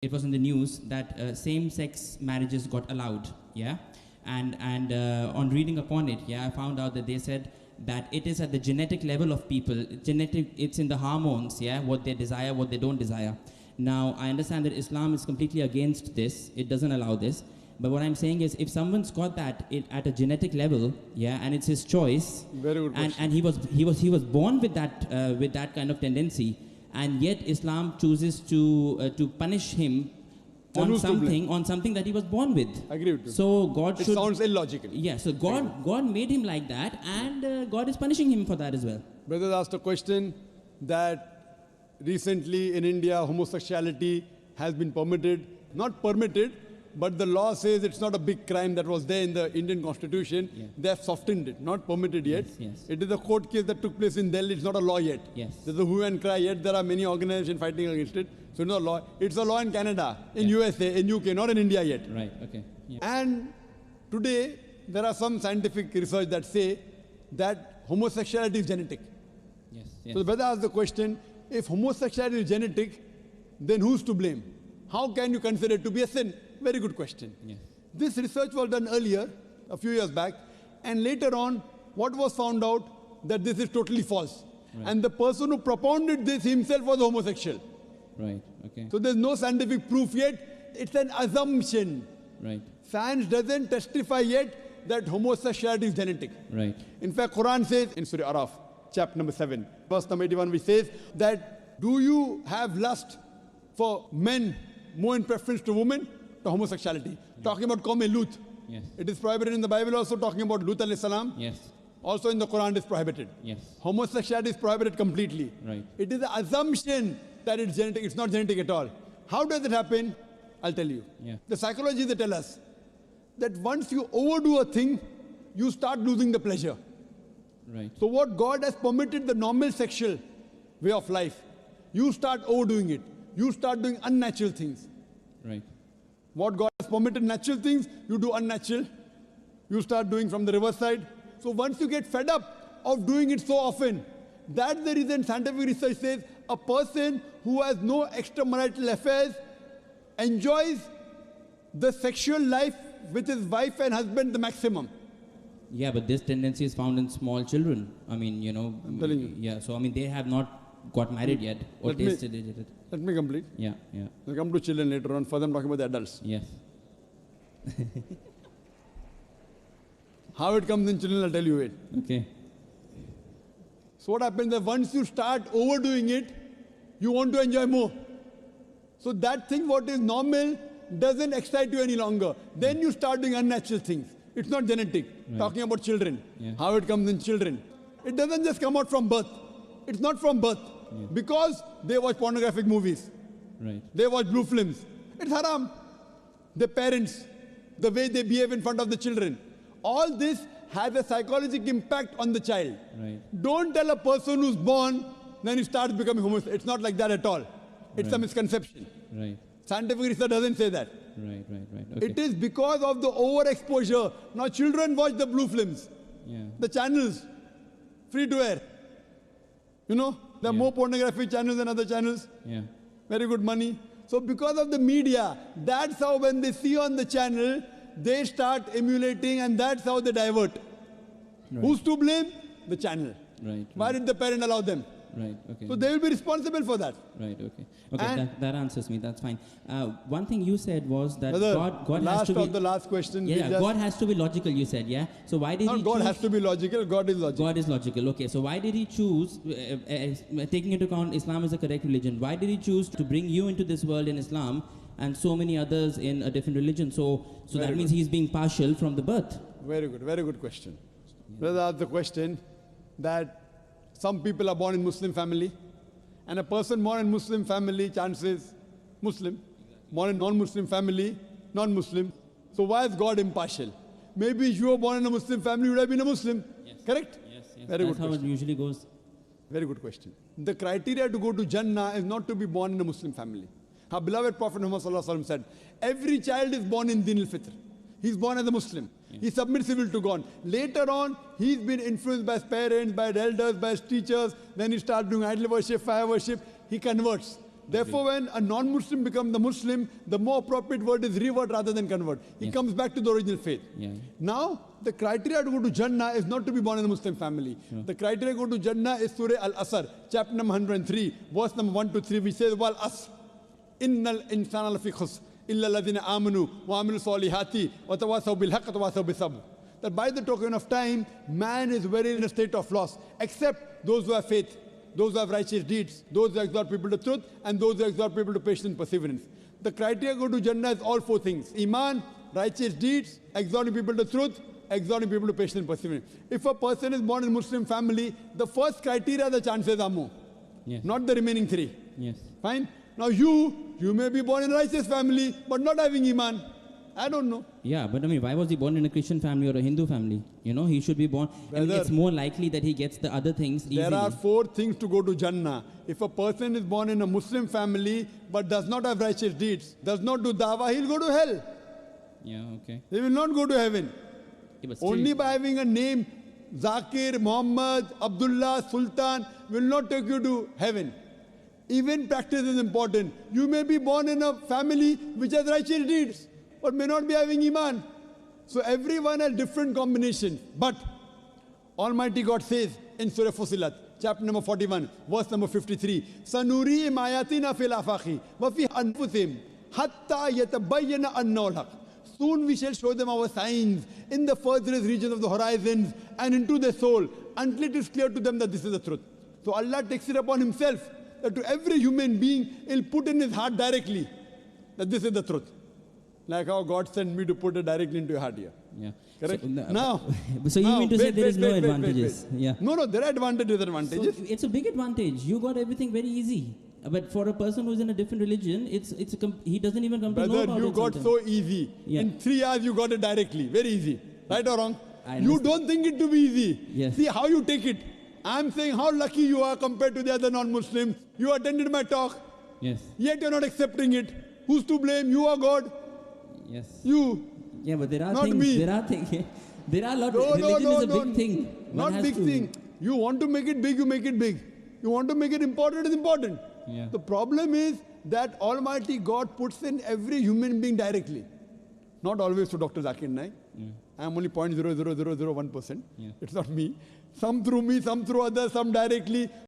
it was in the news that same-sex marriages got allowed, yeah, and on reading upon it, yeah, I found out that they said that it is at the genetic level of people, it's in the hormones, yeah, what they desire, what they don't desire. Now, I understand that Islam is completely against this, it doesn't allow this, but what I'm saying is, if someone's got that at a genetic level, yeah, and it's his choice, very good question. and he was born with that kind of tendency, and yet Islam chooses to punish him on something that he was born with. I agree with you. So God it sounds illogical. Yeah. So God made him like that, and God is punishing him for that as well. Brother asked a question that recently in India homosexuality has been permitted, not permitted, but the law says it's not a big crime that was there in the Indian constitution. Yeah. They have softened it, not permitted yet. Yes. It is a court case that took place in Delhi. It's not a law yet. Yes. There's a hue and cry yet. There are many organizations fighting against it. So it's not a law. It's a law in Canada, in USA, in UK, not in India yet. Right. Okay. Yeah. And today there are some scientific research that say that homosexuality is genetic. Yes. So the brother asked the question, if homosexuality is genetic, then who's to blame? How can you consider it to be a sin? Very good question. Yes. This research was done earlier, a few years back, and later on, what was found out that this is totally false. Right. And the person who propounded this himself was homosexual. Right. Okay. So there's no scientific proof yet. It's an assumption. Right. Science doesn't testify yet that homosexuality is genetic. Right. In fact, Quran says in Surah Araf, chapter number 7, verse number 81, which says that, do you have lust for men more in preference to women? To homosexuality. Yes. Talking about Qawm Lut. Yes. It is prohibited in the Bible also, talking about Lut alayhi salam. Yes. Also in the Quran it is prohibited. Yes. Homosexuality is prohibited completely. Right. It is an assumption that it's genetic. It's not genetic at all. How does it happen? I'll tell you. Yeah. The psychologists they tell us that once you overdo a thing, you start losing the pleasure. Right. So what God has permitted the normal sexual way of life, you start overdoing it. You start doing unnatural things. Right. What God has permitted natural things, you do unnatural. You start doing from the reverse side. So once you get fed up of doing it so often, that's the reason scientific research says a person who has no extramarital affairs enjoys the sexual life with his wife and husband the maximum. Yeah, but this tendency is found in small children. I mean, I'm telling you. Yeah, so I mean, they have not got married yet or tasted it. Let me complete. Yeah, yeah. We'll come to children later on. First I'm talking about the adults. Yes. How it comes in children, I'll tell you it. Okay. So what happens is once you start overdoing it, you want to enjoy more. So that thing what is normal doesn't excite you any longer. Then you start doing unnatural things. It's not genetic. Right. Talking about children. Yeah. How it comes in children. It doesn't just come out from birth. It's not from birth. Yeah. Because they watch pornographic movies. Right. They watch blue films. It's haram. The parents, the way they behave in front of the children. All this has a psychological impact on the child. Right. Don't tell a person who's born, then he starts becoming homosexual. It's not like that at all. It's Right. a misconception. Right. Scientific research doesn't say that. Right. Okay. It is because of the overexposure. Now children watch the blue films, Yeah. the channels, free to air. There are more pornography channels than other channels. Yeah. Very good money. So because of the media, that's how when they see on the channel, they start emulating and that's how they divert. Right. Who's to blame? The channel. Right. Why did the parent allow them? Right. Okay. So they will be responsible for that. Right. Okay. Okay. And That answers me. That's fine. One thing you said was that Brother, God has to be. the last question. Yeah. God has to be logical. You said, yeah. So why did he? God choose, has to be logical. God is logical. God is logical. Okay. So why did he choose, taking into account Islam is a correct religion? Why did he choose to bring you into this world in Islam and so many others in a different religion? So that means he's being partial from the birth. Very good question. Brother asked the question that some people are born in Muslim family, and a person born in Muslim family, chances Muslim, born in non-Muslim family, non-Muslim. So why is God impartial? Maybe if you were born in a Muslim family, you would have been a Muslim. Yes. Correct? Yes. Very That's good how question. it usually goes. Very good question. The criteria to go to Jannah is not to be born in a Muslim family. Our beloved Prophet Muhammad said, every child is born in Din al-Fitr. He's born as a Muslim. He submits his will to God. Later on, he's been influenced by his parents, by his elders, by his teachers. Then he starts doing idol worship, fire worship. He converts. Therefore, when a non-Muslim becomes the Muslim, the more appropriate word is revert rather than convert. He comes back to the original faith. Now, the criteria to go to Jannah is not to be born in a Muslim family. The criteria to go to Jannah is Surah Al-Asr, chapter number 103, verse number 1 to 3, which says, Wal Asr, Innal insana lafi khusr, illa alladhina amanu, wa amilu salihati, wa tawasaw bil haqq, wa tawasaw bis sabr. That by the token of time, man is very in a state of loss, except those who have faith, those who have righteous deeds, those who exhort people to truth, and those who exhort people to patience and perseverance. The criteria to go to Jannah is all four things: Iman, righteous deeds, exhorting people to truth, exhorting people to patience and perseverance. If a person is born in a Muslim family, the first criteria, the chances are more. Not the remaining three. Fine? Now you may be born in a righteous family, but not having Iman. I don't know. Yeah, but I mean, why was he born in a Christian family or a Hindu family? You know, he should be born. I mean, it's more likely that he gets the other things easily. There are four things to go to Jannah. If a person is born in a Muslim family but does not have righteous deeds, does not do dawah, he'll go to hell. Okay. He will not go to heaven. Only by having a name, Zakir, Muhammad, Abdullah, Sultan, will not take you to heaven. Even practice is important. You may be born in a family which has righteous deeds, but may not be having Iman. So everyone has different combinations. But Almighty God says in Surah Fusilat, chapter number 41, verse number 53, Sanuri'im ayatina fil afaqi wa fi anfusihim hatta yatabayyana annahu al-haq. Soon we shall show them our signs in the furthest regions of the horizons and into their soul until it is clear to them that this is the truth. So Allah takes it upon himself that to every human being, he'll put in his heart directly that this is the truth. Like how God sent me to put it directly into your heart here. Correct? So you mean to say there is no advantages? No, there are advantages, disadvantages. So it's a big advantage. You got everything very easy. But for a person who's in a different religion, he doesn't even come to know about it. You got so easy. In 3 hours, you got it directly. Very easy. Right or wrong? You don't think it to be easy. See how you take it. I'm saying how lucky you are compared to the other non-Muslims. You attended my talk. Yet you're not accepting it. Who's to blame? You or God? You. But there are not things. Me. There are things. There are a lot. Religion is a big thing. Not big thing. You want to make it big, you make it big. You want to make it important, it's important. The problem is that Almighty God puts in every human being directly. Not always to Dr. Zakir Naik. I am only 0.00001%. It's not me. Some through me, some through others, some directly.